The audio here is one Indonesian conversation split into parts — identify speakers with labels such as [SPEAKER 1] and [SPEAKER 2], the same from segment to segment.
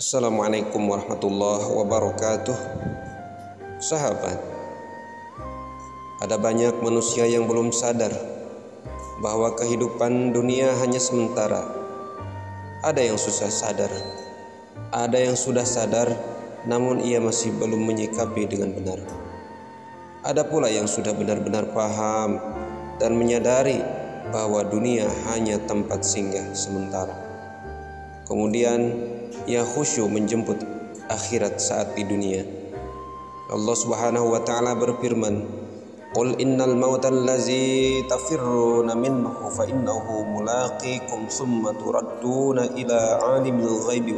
[SPEAKER 1] Assalamualaikum warahmatullahi wabarakatuh. Sahabat, ada banyak manusia yang belum sadar bahwa kehidupan dunia hanya sementara. Ada yang susah sadar, ada yang sudah sadar namun ia masih belum menyikapi dengan benar. Ada pula yang sudah benar-benar paham dan menyadari bahwa dunia hanya tempat singgah sementara. Kemudian ia khusyuk menjemput akhirat saat di dunia. Allah Subhanahu wa taala berfirman, "Qul innal mautal ladzi tafirruna minhu fa innahu mulaqikum tsumma turadduna ila 'alimil ghaibi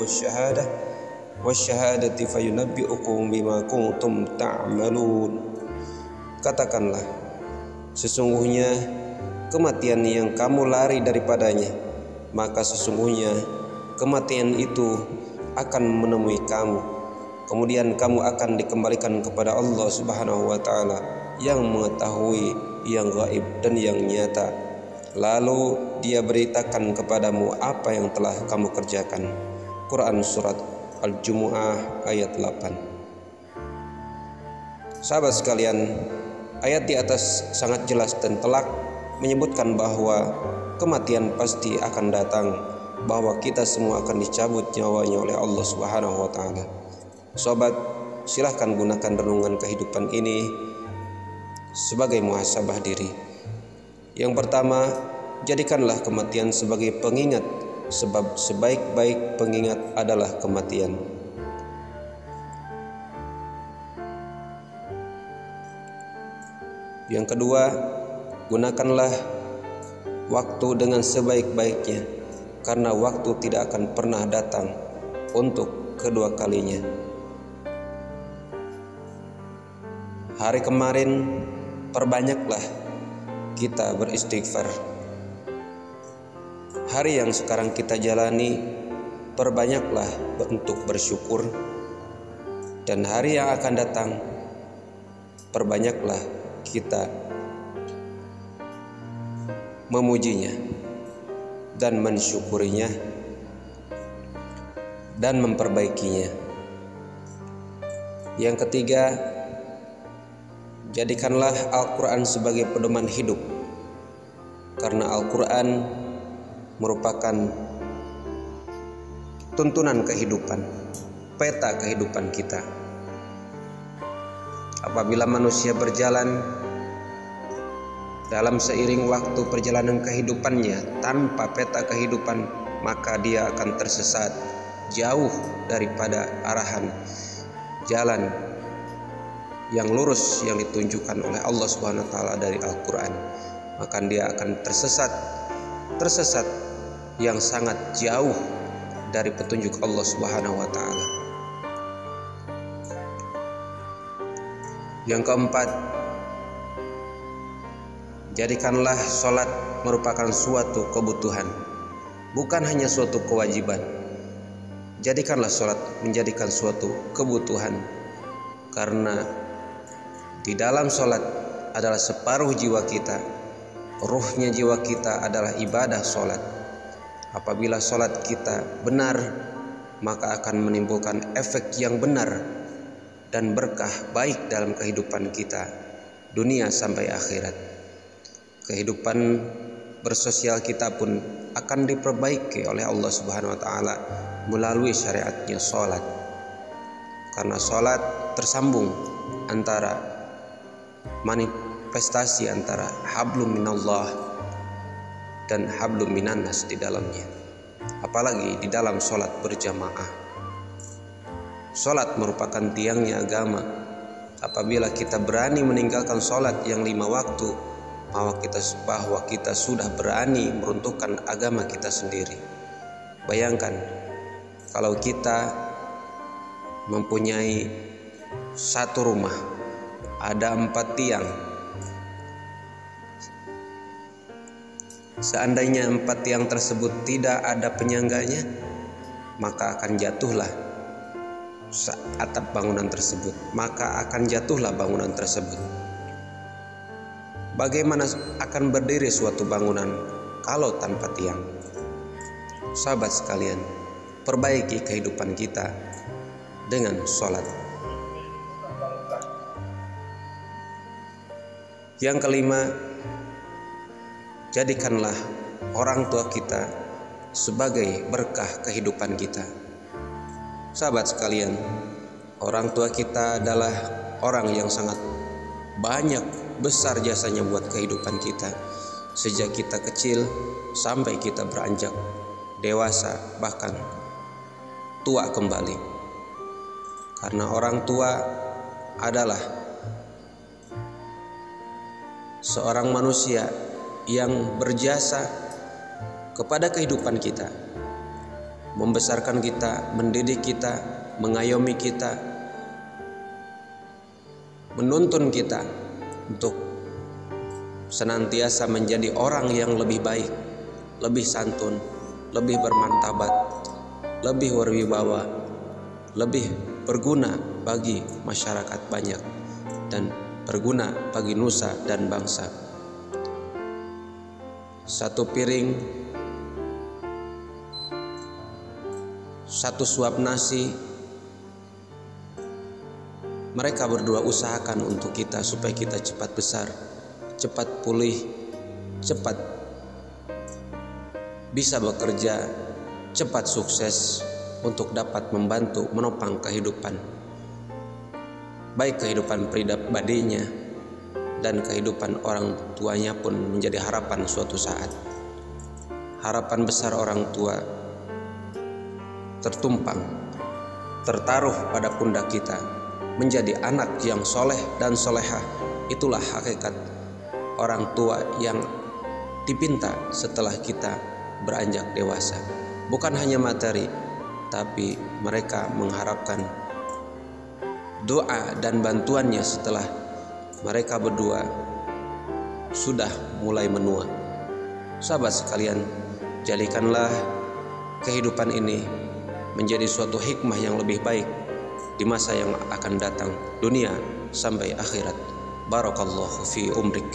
[SPEAKER 1] wasyahadati fayunabbi'ukum bima kuntum ta'malun." Katakanlah, sesungguhnya kematian yang kamu lari daripadanya, maka sesungguhnya kematian itu akan menemui kamu. Kemudian kamu akan dikembalikan kepada Allah Subhanahu wa taala yang mengetahui yang gaib dan yang nyata. Lalu Dia beritakan kepadamu apa yang telah kamu kerjakan. Quran surat Al-Jumu'ah ayat 8. Sahabat sekalian, ayat di atas sangat jelas dan telak menyebutkan bahwa kematian pasti akan datang, bahwa kita semua akan dicabut nyawanya oleh Allah Subhanahu wa taala. Sobat, silahkan gunakan renungan kehidupan ini sebagai muhasabah diri. Yang pertama, jadikanlah kematian sebagai pengingat, sebab sebaik-baik pengingat adalah kematian. Yang kedua, gunakanlah waktu dengan sebaik-baiknya, karena waktu tidak akan pernah datang untuk kedua kalinya. Hari kemarin perbanyaklah kita beristighfar. Hari yang sekarang kita jalani perbanyaklah untuk bersyukur. Dan hari yang akan datang perbanyaklah kita memujinya dan mensyukurinya dan memperbaikinya. Yang ketiga, jadikanlah Al-Quran sebagai pedoman hidup, karena Al-Quran merupakan tuntunan kehidupan, peta kehidupan kita. Apabila manusia berjalan dalam seiring waktu perjalanan kehidupannya tanpa peta kehidupan, maka dia akan tersesat jauh daripada arahan jalan yang lurus yang ditunjukkan oleh Allah Subhanahu wa taala dari Al-Qur'an. Maka dia akan tersesat yang sangat jauh dari petunjuk Allah Subhanahu wa taala. Yang keempat, jadikanlah sholat merupakan suatu kebutuhan, bukan hanya suatu kewajiban. Jadikanlah sholat menjadikan suatu kebutuhan, karena di dalam sholat adalah separuh jiwa kita. Ruhnya jiwa kita adalah ibadah sholat. Apabila sholat kita benar, maka akan menimbulkan efek yang benar dan berkah baik dalam kehidupan kita, dunia sampai akhirat. Kehidupan bersosial kita pun akan diperbaiki oleh Allah Subhanahu wa taala melalui syariatnya sholat. Karena sholat tersambung antara manifestasi antara hablum minallah dan hablum minannas di dalamnya. Apalagi di dalam sholat berjamaah. Sholat merupakan tiangnya agama. Apabila kita berani meninggalkan sholat yang 5 waktu, bahwa kita sudah berani meruntuhkan agama kita sendiri. Bayangkan kalau kita mempunyai satu rumah, ada 4 tiang. Seandainya 4 tiang tersebut tidak ada penyangganya, maka akan jatuhlah atap bangunan tersebut, bangunan tersebut. Bagaimana akan berdiri suatu bangunan kalau tanpa tiang? Sahabat sekalian, perbaiki kehidupan kita dengan sholat. Yang kelima, jadikanlah orang tua kita sebagai berkah kehidupan kita. Sahabat sekalian, orang tua kita adalah orang yang sangat banyak besar jasanya buat kehidupan kita. Sejak kita kecil sampai kita beranjak dewasa, bahkan tua kembali. Karena orang tua adalah seorang manusia yang berjasa kepada kehidupan kita, membesarkan kita, mendidik kita, mengayomi kita, menuntun kita untuk senantiasa menjadi orang yang lebih baik, lebih santun, lebih bermartabat, lebih berwibawa, lebih berguna bagi masyarakat banyak, dan berguna bagi nusa dan bangsa. Satu piring, satu suap nasi, mereka berdua usahakan untuk kita supaya kita cepat besar, cepat pulih, cepat bisa bekerja, cepat sukses untuk dapat membantu menopang kehidupan, baik kehidupan pribadinya dan kehidupan orang tuanya pun menjadi harapan suatu saat. Harapan besar orang tua tertumpang, tertaruh pada pundak kita, menjadi anak yang soleh dan solehah. Itulah hakikat orang tua yang dipinta setelah kita beranjak dewasa. Bukan hanya materi, tapi mereka mengharapkan doa dan bantuannya setelah mereka berdua sudah mulai menua. Sahabat sekalian, jadikanlah kehidupan ini menjadi suatu hikmah yang lebih baik di masa yang akan datang, dunia sampai akhirat. Barakallahu fi umrik.